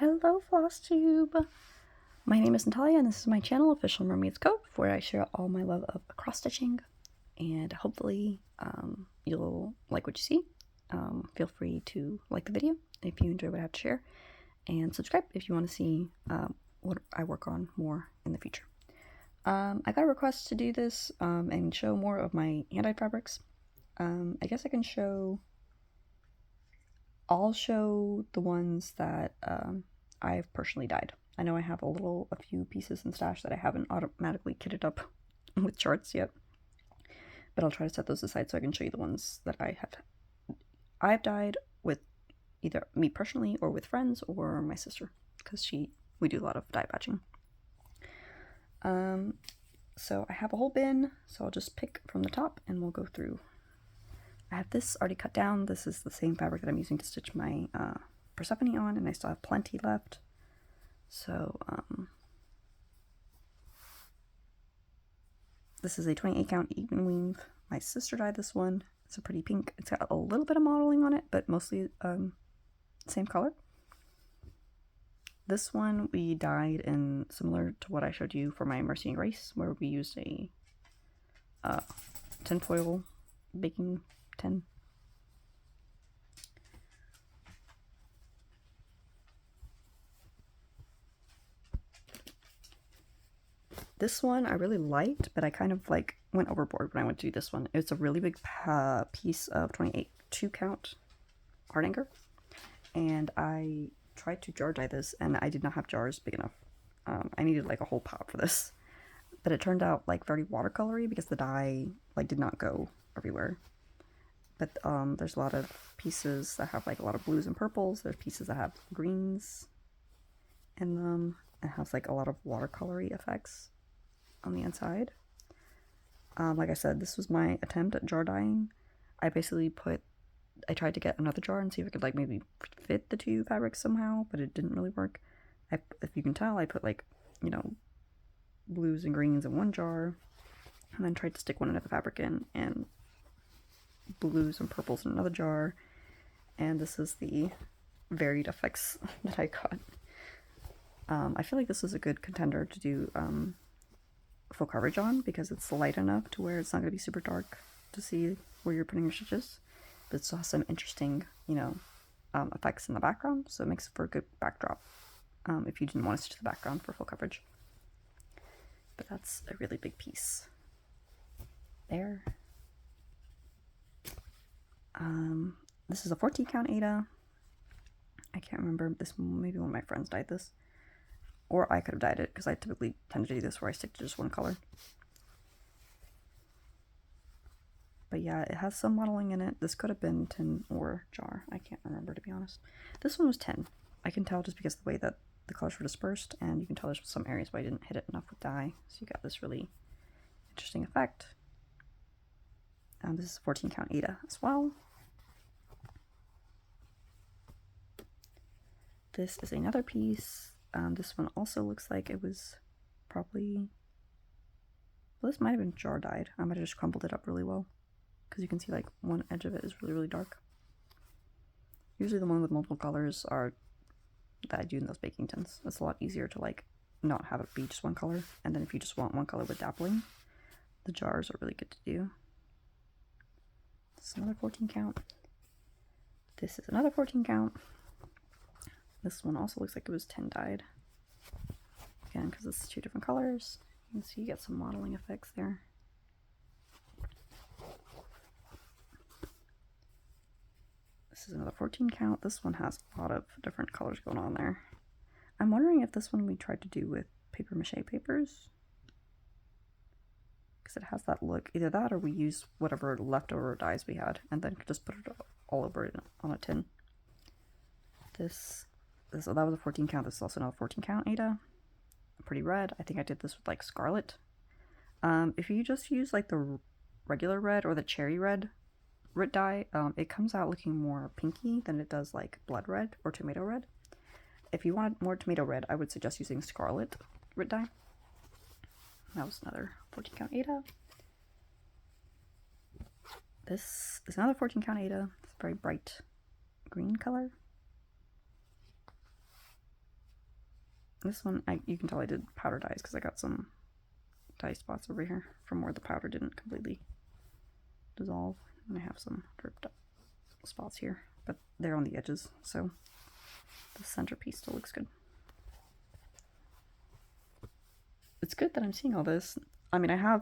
Hello Flosstube! My name is Natalia and this is my channel, OfficialMermaidsCove, where I share all my love of cross-stitching, and hopefully you'll like what you see. Feel free to like the video if you enjoy what I have to share, and subscribe if you want to see what I work on more in the future. I got a request to do this and show more of my hand-dyed fabrics. I guess I can I'll show the ones that I've personally dyed. I know I have a few pieces in stash that I haven't automatically kitted up with charts yet, but I'll try to set those aside so I can show you the ones that I've dyed with either me personally or with friends or my sister, because we do a lot of dye batching. So I have a whole bin, so I'll just pick from the top and we'll go through. I have this already cut down. This is the same fabric that I'm using to stitch my Persephone on, and I still have plenty left. So this is a 28 count even weave. My sister dyed this one. It's a pretty pink. It's got a little bit of modeling on it, but mostly same color. This one we dyed in similar to what I showed you for my Mercy and Grace, where we used a tinfoil baking tin. This one I really liked, but I kind of like went overboard when I went to do this one. It's a really big piece of 28 2-count art anchor, and I tried to jar dye this, and I did not have jars big enough. I needed like a whole pot for this, but it turned out like very watercolory because the dye like did not go everywhere. But there's a lot of pieces that have like a lot of blues and purples. There's pieces that have greens in them. It has like a lot of watercolory effects on the inside. Like I said, this was my attempt at jar dyeing. I tried to get another jar and see if I could like maybe fit the two fabrics somehow, but it didn't really work. If you can tell, I put like, you know, blues and greens in one jar, and then tried to stick one end of the fabric in, and blues and purples in another jar, and this is the varied effects that I got. I feel like this is a good contender to do full coverage on because it's light enough to where it's not going to be super dark to see where you're putting your stitches, but it still has some interesting, you know, effects in the background, so it makes it for a good backdrop if you didn't want to stitch the background for full coverage. But that's a really big piece there. This is a 14 count Ada. I can't remember, this maybe one of my friends dyed this, or I could have dyed it because I typically tend to do this where I stick to just one color. But yeah, it has some modeling in it. This could have been tin or jar. I can't remember, to be honest. This one was tin. I can tell just because of the way that the colors were dispersed, and you can tell there's some areas where I didn't hit it enough with dye, so you got this really interesting effect. This is 14 count Ada as well. This is another piece. This one also looks like it was probably, well, this might have been jar dyed. I might have just crumpled it up really well, because you can see like one edge of it is really, really dark. Usually the one with multiple colors are that I do in those baking tins. It's a lot easier to like not have it be just one color, and then if you just want one color with dappling, the jars are really good to do. This is another 14 count. This is another 14 count. This one also looks like it was tin dyed. Again, because it's two different colors. You can see you get some modeling effects there. This is another 14 count. This one has a lot of different colors going on there. I'm wondering if this one we tried to do with paper mache papers, because it has that look. Either that or we used whatever leftover dyes we had and then just put it all over it on a tin. So that was a 14 count. This is also another 14 count Ada. Pretty red. I think I did this with like scarlet. If you just use like the regular red or the cherry red dye, it comes out looking more pinky than it does like blood red or tomato red. If you wanted more tomato red, I would suggest using scarlet red dye. That was another 14 count Ada. This is another 14 count Ada. It's a very bright green color. This one, you can tell I did powder dyes because I got some dye spots over here from where the powder didn't completely dissolve. And I have some dripped up spots here, but they're on the edges, so the centerpiece still looks good. It's good that I'm seeing all this. I mean, I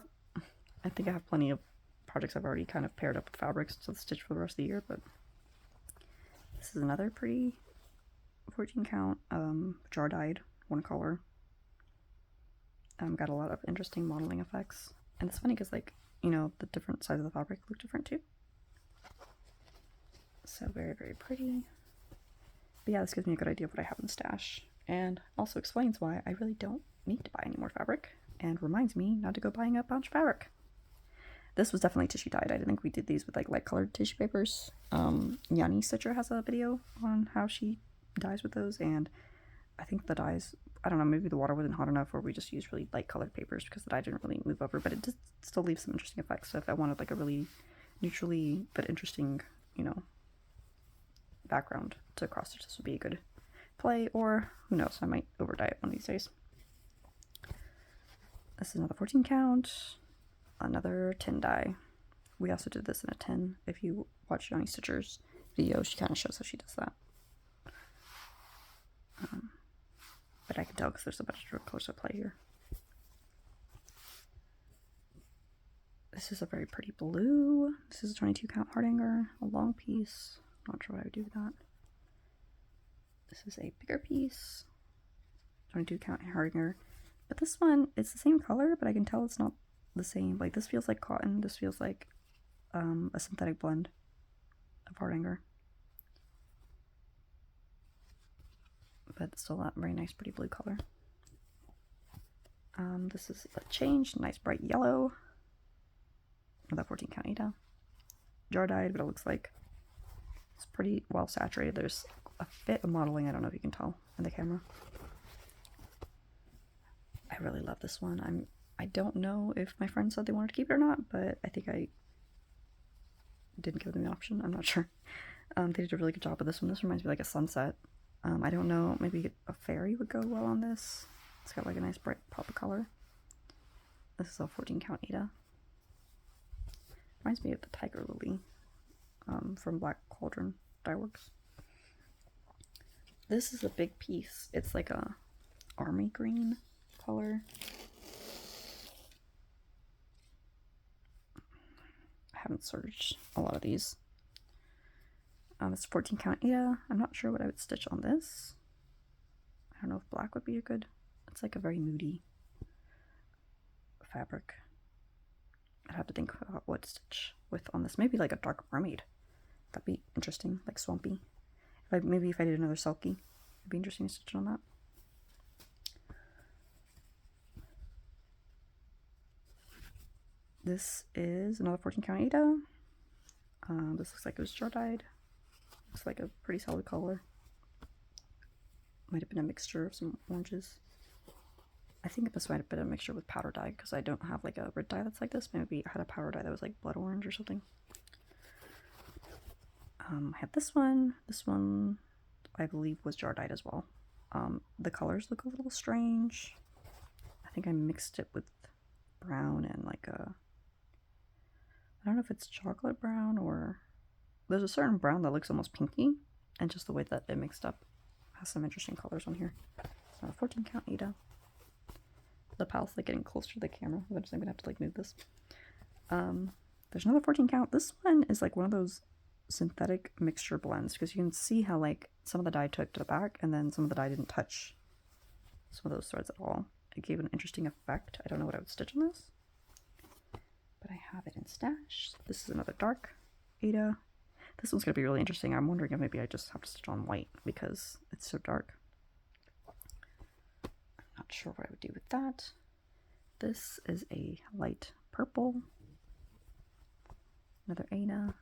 think I have plenty of projects I've already kind of paired up with fabrics to stitch for the rest of the year, but this is another pretty 14 count jar dyed one color. Got a lot of interesting modeling effects, and it's funny because, like, you know, the different sides of the fabric look different too. So very, very pretty. But yeah, this gives me a good idea of what I have in the stash, and also explains why I really don't need to buy any more fabric, and reminds me not to go buying a bunch of fabric. This was definitely tissue dyed. I think we did these with like light colored tissue papers. Yanni Stitcher has a video on how she dyes with those, and I think the dyes, I don't know, maybe the water wasn't hot enough, or we just used really light colored papers because the dye didn't really move over, but it just still leaves some interesting effects. So if I wanted like a really neutrally but interesting, you know, background to cross stitch, this would be a good play, or who knows, I might over dye it one of these days. This is another 14 count, another tin dye. We also did this in a tin. If you watch Yanni Stitcher's video, she kind of shows how she does that. But I can tell because there's a bunch of colors at play here. This is a very pretty blue. This is a 22 count heart hanger, a long piece. Not sure what I would do with that. This is a bigger piece, 22 count heart hanger. But this one, it's the same color, but I can tell it's not the same. Like, this feels like cotton. This feels like a synthetic blend of heart hanger. But still that very nice, pretty blue color. This is a change, nice bright yellow. Another 14 count Ada. Jar dyed, but it looks like it's pretty well saturated. There's a bit of modeling, I don't know if you can tell in the camera. I really love this one. I don't know if my friends said they wanted to keep it or not, but I think I didn't give them the option. I'm not sure. They did a really good job with this one. This reminds me of like a sunset. I don't know, maybe a fairy would go well on this. It's got like a nice bright pop of color. This is a 14 count Ada. Reminds me of the tiger lily from Black Cauldron Dye Works. This is a big piece. It's like a army green color. I haven't searched a lot of these. It's 14 count Ada. I'm not sure what I would stitch on this. I don't know if black would be a good. It's like a very moody fabric. I'd have to think about what to stitch with on this. Maybe like a dark mermaid. That'd be interesting, like swampy. Maybe if I did another sulky, it'd be interesting to stitch on that. This is another 14 count Ada. This looks like it was jar dyed. Looks like a pretty solid color. Might have been a mixture of some oranges. I think this might have been a mixture with powder dye because I don't have like a red dye that's like this. Maybe I had a powder dye that was like blood orange or something. I have this one. This one I believe was jar dyed as well. The colors look a little strange. I think I mixed it with brown and like a, I don't know if it's chocolate brown or, there's a certain brown that looks almost pinky, and just the way that it mixed up has some interesting colors on here. So 14 count Ada. The pal's like getting closer to the camera. I'm gonna have to like move this. There's another 14 count. This one is like one of those synthetic mixture blends because you can see how like some of the dye took to the back and then some of the dye didn't touch some of those threads at all. It gave an interesting effect. I don't know what I would stitch on this, but I have it in stash. This is another dark Ada. This one's gonna be really interesting. I'm wondering if maybe I just have to stitch on white because it's so dark. I'm not sure what I would do with that. This is a light purple. Another Ada.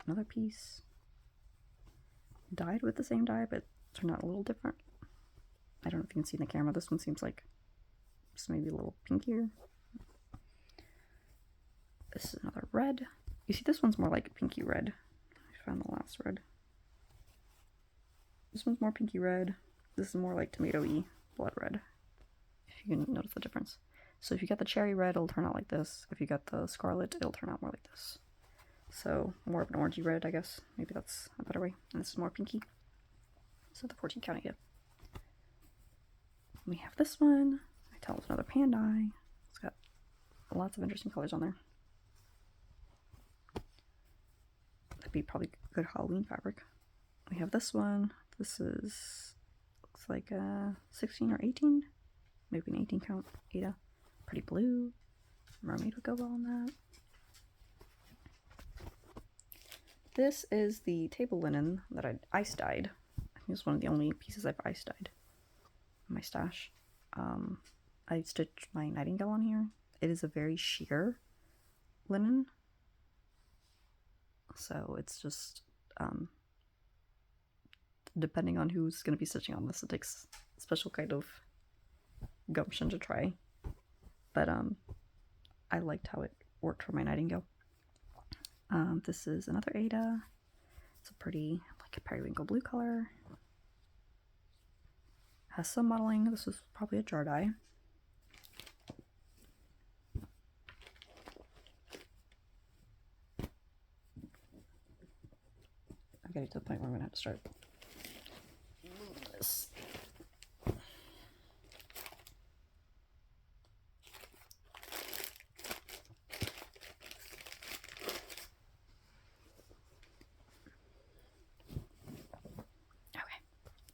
Another piece. Dyed with the same dye, but turned out a little different. I don't know if you can see in the camera. This one seems like just maybe a little pinkier. This is another red. You see, this one's more like pinky red. If found the last red. This one's more pinky red. This is more like tomato-y blood red, if you can notice the difference. So if you get the cherry red, it'll turn out like this. If you get the scarlet, it'll turn out more like this. So more of an orangey red, I guess. Maybe that's a better way. And this is more pinky. So the 14 count again. We have this one. I tell it's another Pandai. It's got lots of interesting colors on there. That'd be probably good Halloween fabric. We have this one. This is, looks like a 16 or 18. Maybe an 18 count. Ada. Pretty blue. Mermaid would go well on that. This is the table linen that I ice dyed. I think it's one of the only pieces I've ice dyed in my stash. I stitched my nightingale on here. It is a very sheer linen. So it's just, depending on who's going to be stitching on this, it takes a special kind of gumption to try. But I liked how it worked for my nightingale. This is another Ada. It's a pretty, like a periwinkle blue color. Has some modeling. This is probably a jar dye. I'm getting to the point where I'm gonna have to start moving this.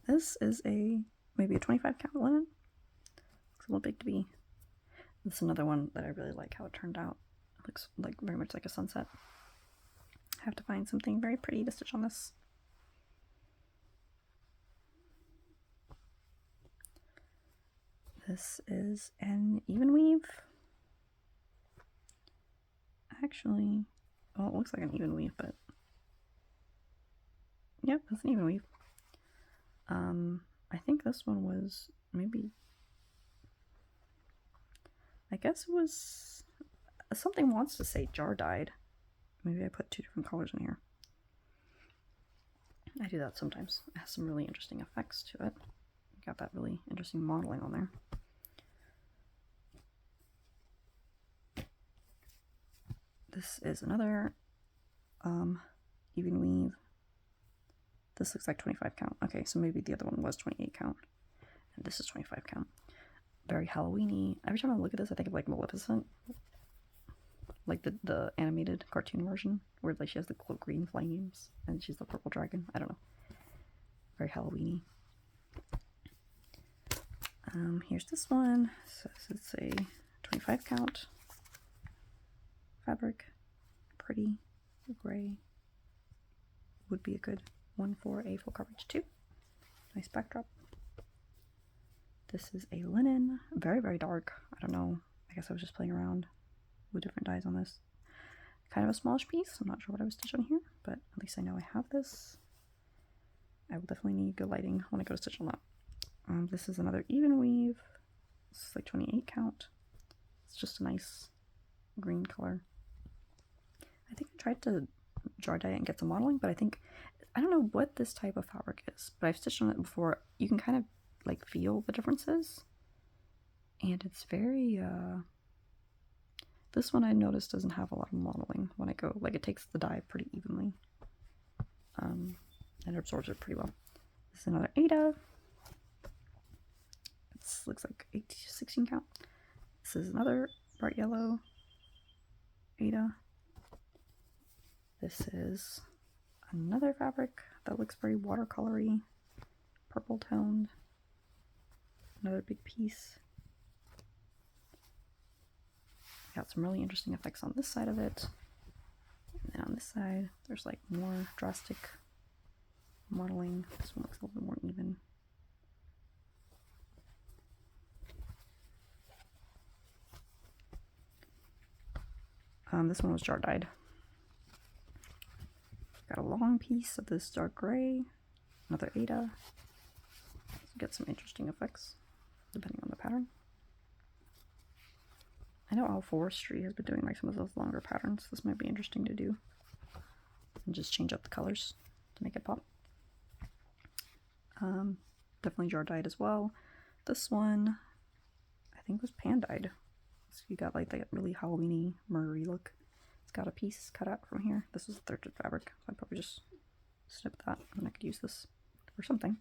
This is maybe a 25 count linen. Looks a little big to be. This is another one that I really like how it turned out. It looks like very much like a sunset. I have to find something very pretty to stitch on this. This is an even weave. Actually, well, it looks like an even weave, but yep, it's an even weave. I think this one was maybe, I guess it was, something wants to say jar dyed. Maybe I put two different colors in here. I do that sometimes. It has some really interesting effects to it. Got that really interesting modeling on there. This is another even weave. This looks like 25 count. Okay, so maybe the other one was 28 count. And this is 25 count. Very Halloween-y. Every time I look at this, I think of like Maleficent. Like the animated cartoon version, where like she has the green flames and she's the purple dragon. I don't know. Very Halloween-y. Here's this one. So it's a 25 count fabric. Pretty gray. Would be a good one for a full coverage too. Nice backdrop. This is a linen, very, very dark. I don't know. I guess I was just playing around with different dyes on this. Kind of a smallish piece. I'm not sure what I was stitching on here, but at least I know I have this. I will definitely need good lighting when I go to stitch on that. This is another even weave. This is like 28 count. It's just a nice green color. I think I tried to jar dye it and get some modeling, but I don't know what this type of fabric is, but I've stitched on it before. You can kind of like feel the differences, and it's very this one I noticed doesn't have a lot of modeling when I go, like it takes the dye pretty evenly, and it absorbs it pretty well. This is another Ada. It looks like 16 count. This is another bright yellow Ada. This is another fabric that looks very watercolory, purple toned. Another big piece. Got some really interesting effects on this side of it. And then on this side, there's like more drastic modeling. This one looks a little bit more even. This one was jar dyed. Got a long piece of this dark gray, another Ada. Get some interesting effects depending on the pattern. I know All Forestry has been doing like some of those longer patterns. This might be interesting to do and just change up the colors to make it pop. Definitely jar dyed as well. This one, I think, was pan dyed. So you got like that really Halloween-y, murdery look. It's got a piece cut out from here. This was a thrifted fabric, so I'd probably just snip that, and I could use this for something.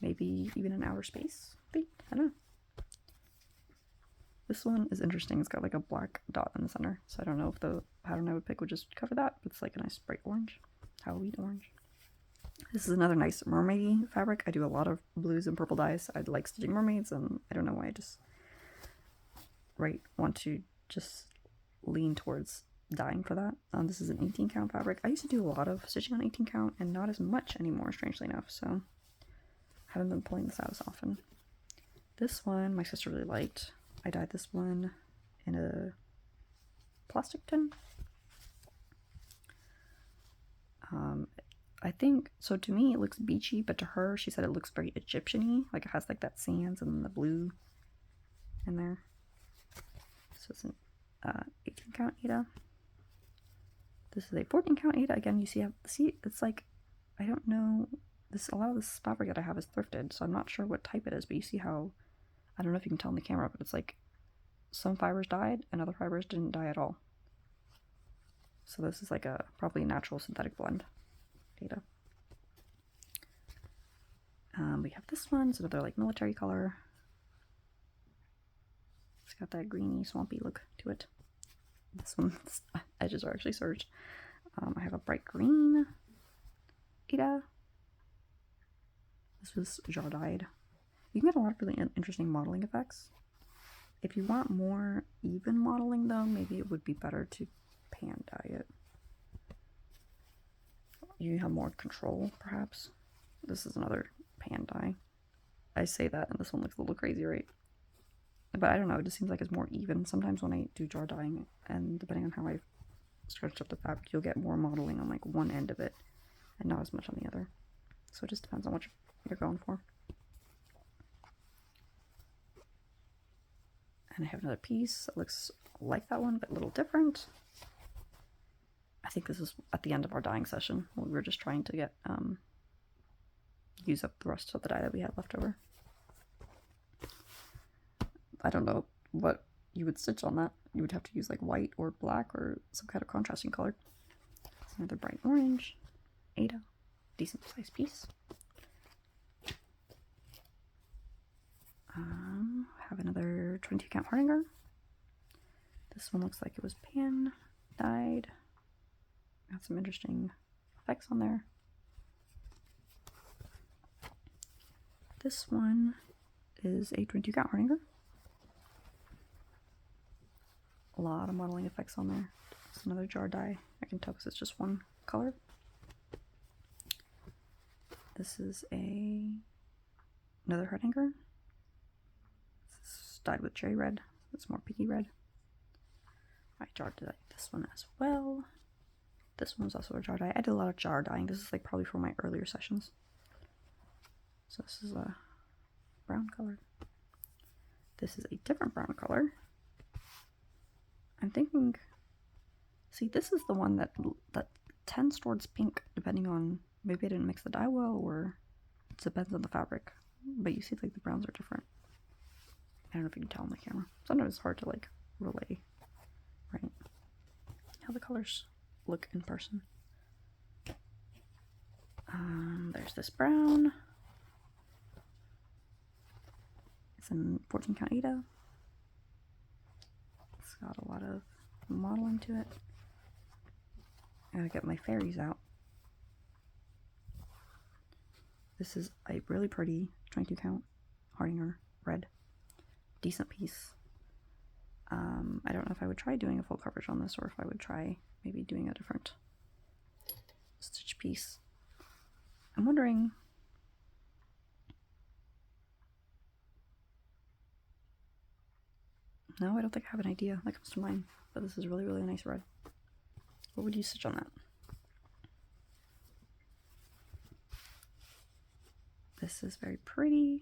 Maybe even in outer space. I don't know. This one is interesting. It's got like a black dot in the center, so I don't know if the pattern I would pick would just cover that, but it's like a nice bright orange, Halloween orange. This is another nice mermaidy fabric. I do a lot of blues and purple dyes. I like stitching mermaids, and I don't know why I just want to just lean towards dyeing for that. This is an 18 count fabric. I used to do a lot of stitching on 18 count and not as much anymore, strangely enough, so I haven't been pulling this out as often. This one my sister really liked. I dyed this one in a plastic tin. I think, so to me it looks beachy, but to her she said it looks very Egyptian-y, like it has like that sands and the blue in there. So it's an 18 count Aida. This is a 14 count Aida. Again, you see it's like, I don't know, a lot of this fabric that I have is thrifted, so I'm not sure what type it is, but you see how, I don't know if you can tell on the camera, but it's like some fibers dyed and other fibers didn't dye at all. So this is like a probably natural synthetic blend Aida. We have this one. It's another like military color. It's got that greeny, swampy look to it. This one's edges are actually serged. I have a bright green Aida. This was jar dyed. You can get a lot of really interesting modeling effects. If you want more even modeling though, maybe it would be better to pan dye it. You have more control, perhaps. This is another pan dye. I say that, and this one looks a little crazy, right? But I don't know, it just seems like it's more even. Sometimes when I do jar dyeing, and depending on how I stretch up the fabric, you'll get more modeling on like one end of it, and not as much on the other. So it just depends on what you're going for. And I have another piece that looks like that one, but a little different. I think this is at the end of our dyeing session. We were just trying to get use up the rest of the dye that we had left over. I don't know what you would stitch on that. You would have to use like white or black or some kind of contrasting color. It's another bright orange Aida, decent sized piece. Have another 22 count Hardinger. This one looks like it was pan dyed. Got some interesting effects on there. This one is a 22 count Hardinger. A lot of modeling effects on there. It's another jar dye. I can tell because it's just one color. This is another Hardinger. It's dyed with cherry red. It's more pinky red. I jar dyed this one as well. This one's also a jar dye. I did a lot of jar dyeing. This is like probably for my earlier sessions. So this is a brown color. This is a different brown color. I'm thinking, see, this is the one that tends towards pink, depending on, maybe I didn't mix the dye well, or it depends on the fabric. But you see, like, the browns are different. I don't know if you can tell on the camera. Sometimes it's hard to, like, relay, right? How the colors look in person. There's this brown. It's in 14 count Aida. It's got a lot of modeling to it. I gotta get my fairies out. This is a really pretty 22 count Hardinger red. Decent piece. I don't know if I would try doing a full coverage on this, or if I would try maybe doing a different stitch piece. I'm wondering, no, I don't think I have an idea that comes to mind, but this is really, really nice red. What would you stitch on that? This is very pretty.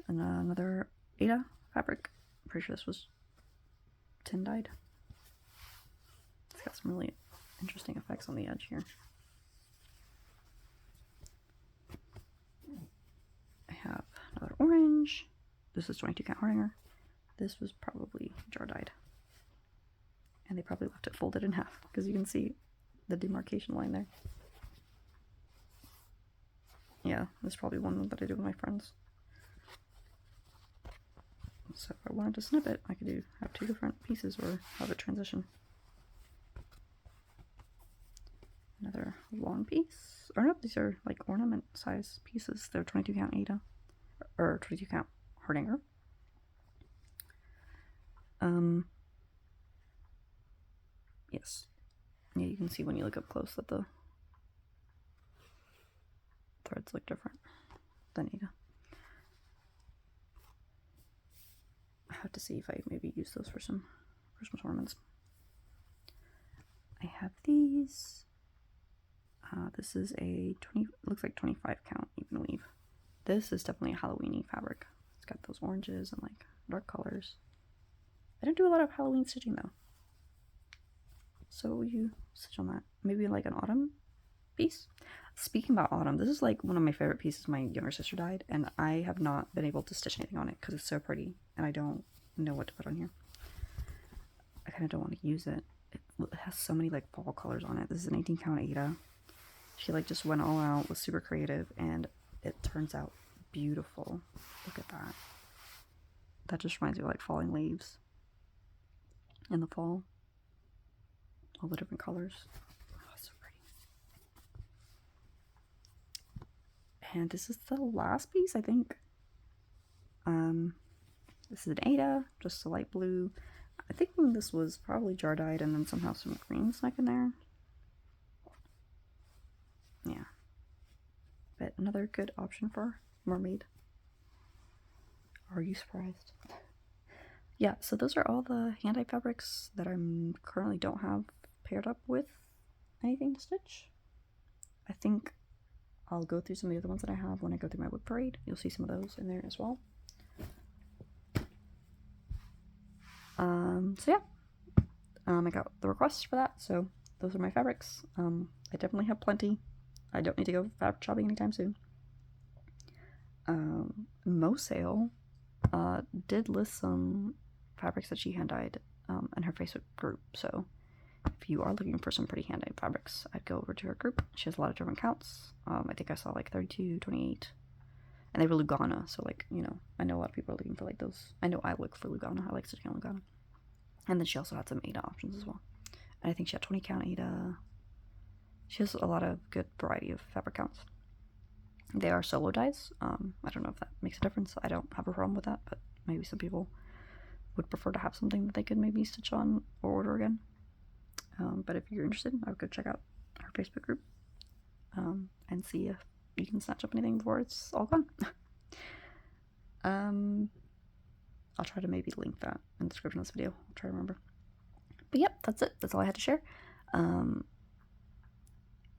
And another Aida fabric. I'm pretty sure this was tin dyed. some really interesting effects on the edge here. I have another orange. This is 22 count Hardanger. This was probably jar dyed. And they probably left it folded in half because you can see the demarcation line there. Yeah, this is probably one that I do with my friends. So if I wanted to snip it, I could have two different pieces or have it transition. Another long piece. Or no, these are like ornament size pieces. They're 22 count Ada. Or 22 count Hardanger. Yes. Yeah, you can see when you look up close that the threads look different than Ada. I have to see if I maybe use those for some Christmas ornaments. I have these. This is a 20, looks like 25 count even weave. This is definitely a Halloween-y fabric. It's got those oranges and like dark colors. I don't do a lot of Halloween stitching though. So you stitch on that. Maybe like an autumn piece. Speaking about autumn, this is like one of my favorite pieces. My younger sister dyed, and I have not been able to stitch anything on it because it's so pretty, and I don't know what to put on here. I kind of don't want to use it. It has so many like fall colors on it. This is an 18 count Ada. She like just went all out, was super creative, and it turns out beautiful. Look at that. That just reminds me of like falling leaves in the fall. All the different colors. Oh, it's so pretty. And this is the last piece, I think. This is an Ada, just a light blue. I think this was probably jar dyed and then somehow some green snuck in there. Yeah. But another good option for mermaid. Are you surprised? Yeah, so those are all the hand-dyed fabrics that I currently don't have paired up with anything to stitch. I think I'll go through some of the other ones that I have when I go through my wood parade. You'll see some of those in there as well. So yeah, I got the requests for that, so those are my fabrics. I definitely have plenty. I don't need to go fabric shopping anytime soon. Mo Sale did list some fabrics that she hand-dyed in her Facebook group, so if you are looking for some pretty hand-dyed fabrics, I'd go over to her group. She has a lot of different counts. I think I saw like 32, 28, and they were Lugana, so like, you know, I know a lot of people are looking for like those. I know I look for Lugana. I like stitching on Lugana. And then she also had some Ada options as well. And I think she had 20 count Ada. She has a lot of good variety of fabric counts. They are solo dyes. I don't know if that makes a difference. I don't have a problem with that, but maybe some people would prefer to have something that they could maybe stitch on or order again. But if you're interested, I would go check out our Facebook group and see if you can snatch up anything before it's all gone. I'll try to maybe link that in the description of this video. I'll try to remember. But yep, that's it. That's all I had to share.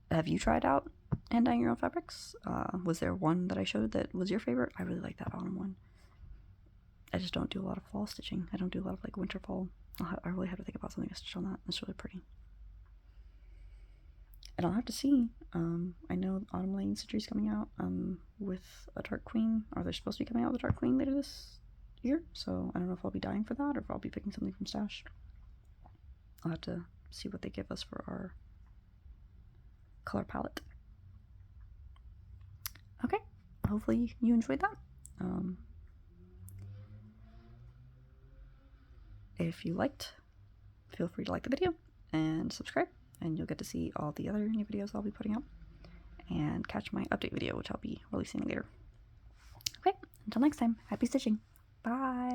Have you tried out hand-dyeing your own fabrics? Was there one that I showed that was your favorite? I really like that autumn one. I just don't do a lot of fall stitching. I don't do a lot of like winter fall. I really have to think about something to stitch on that. It's really pretty. And I'll have to see. I know Autumn Lane Stitchery is coming out with a Dark Queen, or they're supposed to be coming out with a Dark Queen later this year. So I don't know if I'll be dyeing for that or if I'll be picking something from Stash. I'll have to see what they give us for our color palette. Okay, hopefully you enjoyed that. If you liked, feel free to like the video and subscribe, and you'll get to see all the other new videos I'll be putting up, and catch my update video, which I'll be releasing later. Okay, until next time, happy stitching. Bye!